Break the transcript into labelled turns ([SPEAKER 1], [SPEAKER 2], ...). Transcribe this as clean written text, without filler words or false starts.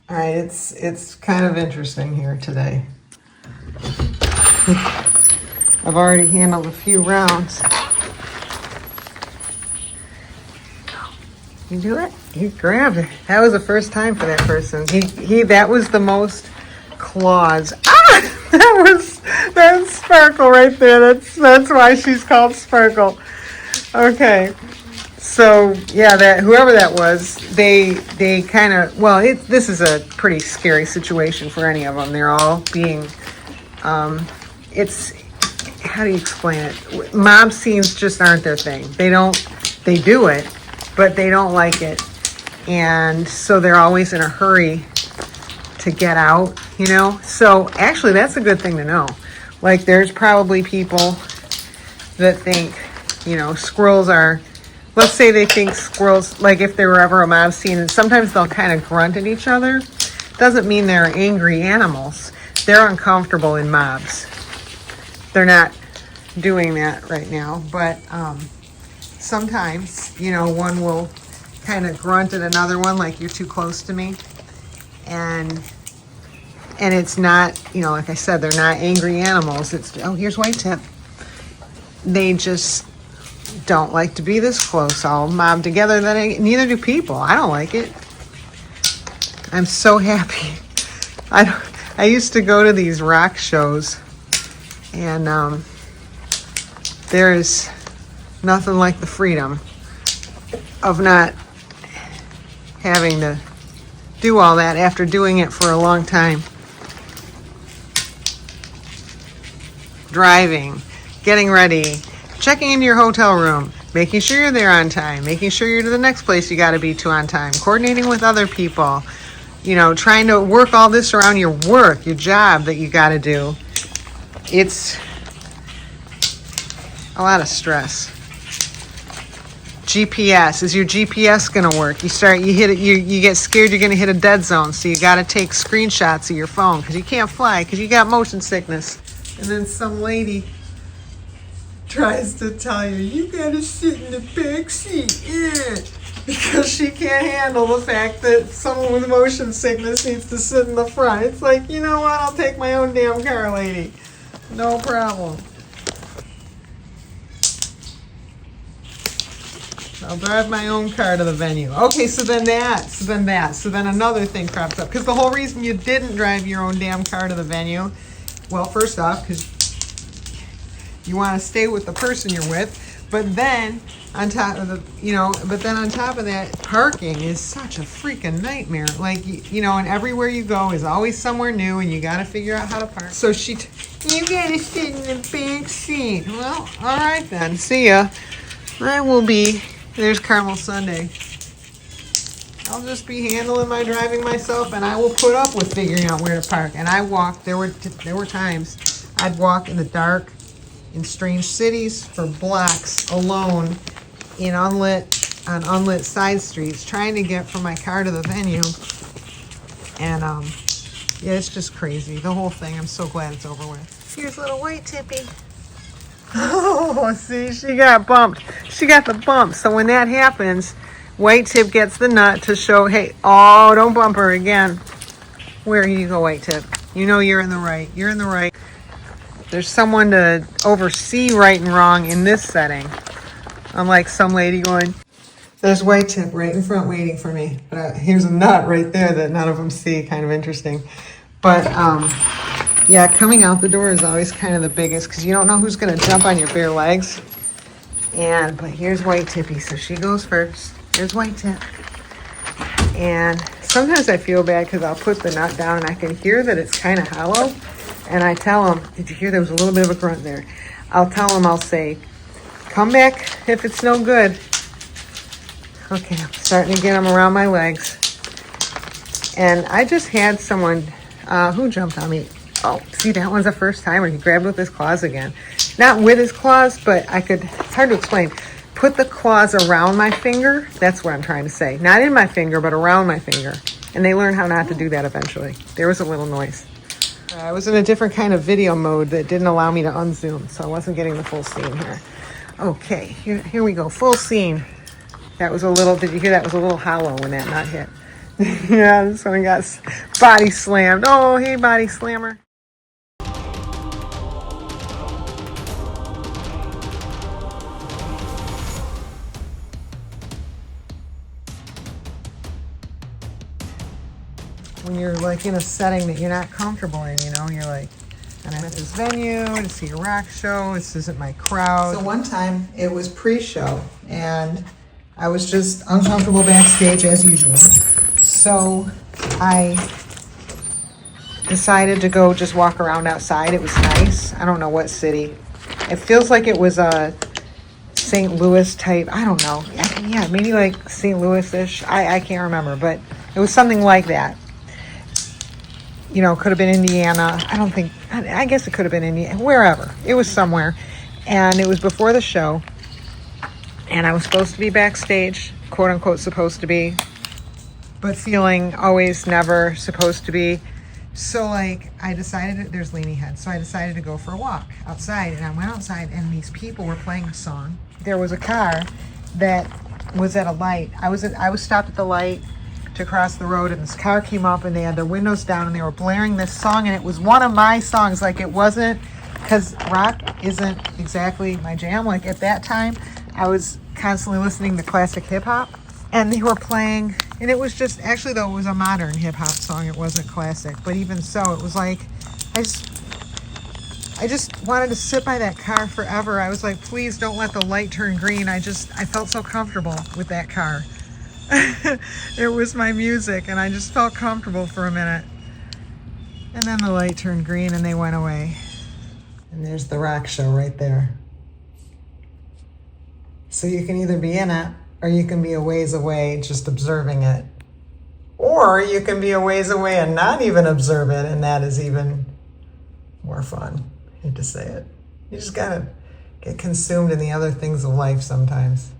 [SPEAKER 1] All right, it's kind of interesting here today. I've already handled a few rounds. You do it? You grabbed it. That was the first time for that person. He that was the most claws. Ah! That's Sparkle right there. That's why she's called Sparkle. Okay. So yeah, that whoever that was, they kind of this is a pretty scary situation for any of them. They're all being, it's how do you explain it? Mob scenes just aren't their thing. They do it, but they don't like it, and so they're always in a hurry to get out. So actually, that's a good thing to know. Like, there's probably people that think, squirrels are. Let's say they think squirrels, like if there were ever a mob scene, and sometimes they'll kind of grunt at each other. Doesn't mean they're angry animals. They're uncomfortable in mobs. They're not doing that right now, but sometimes, one will kind of grunt at another one, like, you're too close to me. And it's not, like I said, they're not angry animals. Here's White Tip. They just don't like to be this close, all mobbed together. Neither do people. I don't like it. I'm so happy. I used to go to these rock shows, and there is nothing like the freedom of not having to do all that after doing it for a long time. Driving, getting ready, checking into your hotel room, making sure you're there on time, making sure you're to the next place you got to be to on time, coordinating with other people, trying to work all this around your work, your job that you got to do. It's a lot of stress. GPS, is your GPS going to work? You hit it, you get scared you're going to hit a dead zone, so you got to take screenshots of your phone because you can't fly because you got motion sickness. And then some lady tries to tell you, you gotta sit in the back seat, because she can't handle the fact that someone with motion sickness needs to sit in the front. It's like, you know what, I'll take my own damn car, lady. No problem. I'll drive my own car to the venue. Okay, so then another thing crops up. Because the whole reason you didn't drive your own damn car to the venue, well, first off, because you want to stay with the person you're with, but then on top of that, parking is such a freaking nightmare. Like, and everywhere you go is always somewhere new, and you got to figure out how to park. So you got to sit in the back seat. Well, all right then. See ya. There's Carmel Sunday. I'll just be handling my driving myself, and I will put up with figuring out where to park. And I walked. There were times I'd walk in the dark in strange cities for blocks alone on unlit side streets trying to get from my car to the venue. And it's just crazy, the whole thing. I'm so glad it's over with. Here's little White Tippy. Oh, see, she got bumped. She got the bump. So when that happens, White Tip gets the nut to show, hey, don't bump her again. Where you go, White Tip. You're in the right. You're in the right. There's someone to oversee right and wrong in this setting. Unlike some lady going, there's White Tip right in front waiting for me. But here's a nut right there that none of them see. Kind of interesting. But, coming out the door is always kind of the biggest because you don't know who's going to jump on your bare legs. But here's White Tippy, so she goes first. Here's White Tip. And sometimes I feel bad because I'll put the nut down and I can hear that it's kind of hollow. And I tell them, did you hear there was a little bit of a grunt there? I'll say, come back if it's no good. Okay, I'm starting to get them around my legs. And I just had someone who jumped on me. Oh, see, that one's a first timer. He grabbed with his claws again. Not with his claws, but it's hard to explain. Put the claws around my finger. That's what I'm trying to say. Not in my finger, but around my finger. And they learn how not to do that eventually. There was a little noise. I was in a different kind of video mode that didn't allow me to unzoom, so I wasn't getting the full scene here. Okay, here we go, full scene. That was did you hear that was a little hollow when that nut hit? Yeah, this one got body slammed. Oh, hey, body slammer. When you're like in a setting that you're not comfortable in, you know, you're like, and I'm at this venue to see a rock show. This isn't my crowd. So one time it was pre-show and I was just uncomfortable backstage as usual. So I decided to go just walk around outside. It was nice. I don't know what city. It feels like it was a St. Louis type. I don't know. Yeah, maybe like St. Louis-ish. I can't remember, but it was something like that. You know, could have been Indiana. I don't think, I guess it could have been Indiana, wherever. It was somewhere. And it was before the show. And I was supposed to be backstage, quote unquote, supposed to be, but feeling always never supposed to be. So like I decided, there's Leany Head. So I decided to go for a walk outside, and I went outside and these people were playing a song. There was a car that was at a light. I was stopped at the light to cross the road, and this car came up and they had their windows down and they were blaring this song, and it was one of my songs. Like it wasn't, because rock isn't exactly my jam. Like at that time I was constantly listening to classic hip hop, and they were playing, and it was just, actually though, it was a modern hip hop song. It wasn't classic, but even so, it was like, I just wanted to sit by that car forever. I was like, please don't let the light turn green. I felt so comfortable with that car. It was my music, and I just felt comfortable for a minute. And then the light turned green and they went away. And there's the rock show right there. So you can either be in it, or you can be a ways away just observing it. Or you can be a ways away and not even observe it, and that is even more fun. I hate to say it. You just gotta get consumed in the other things of life sometimes.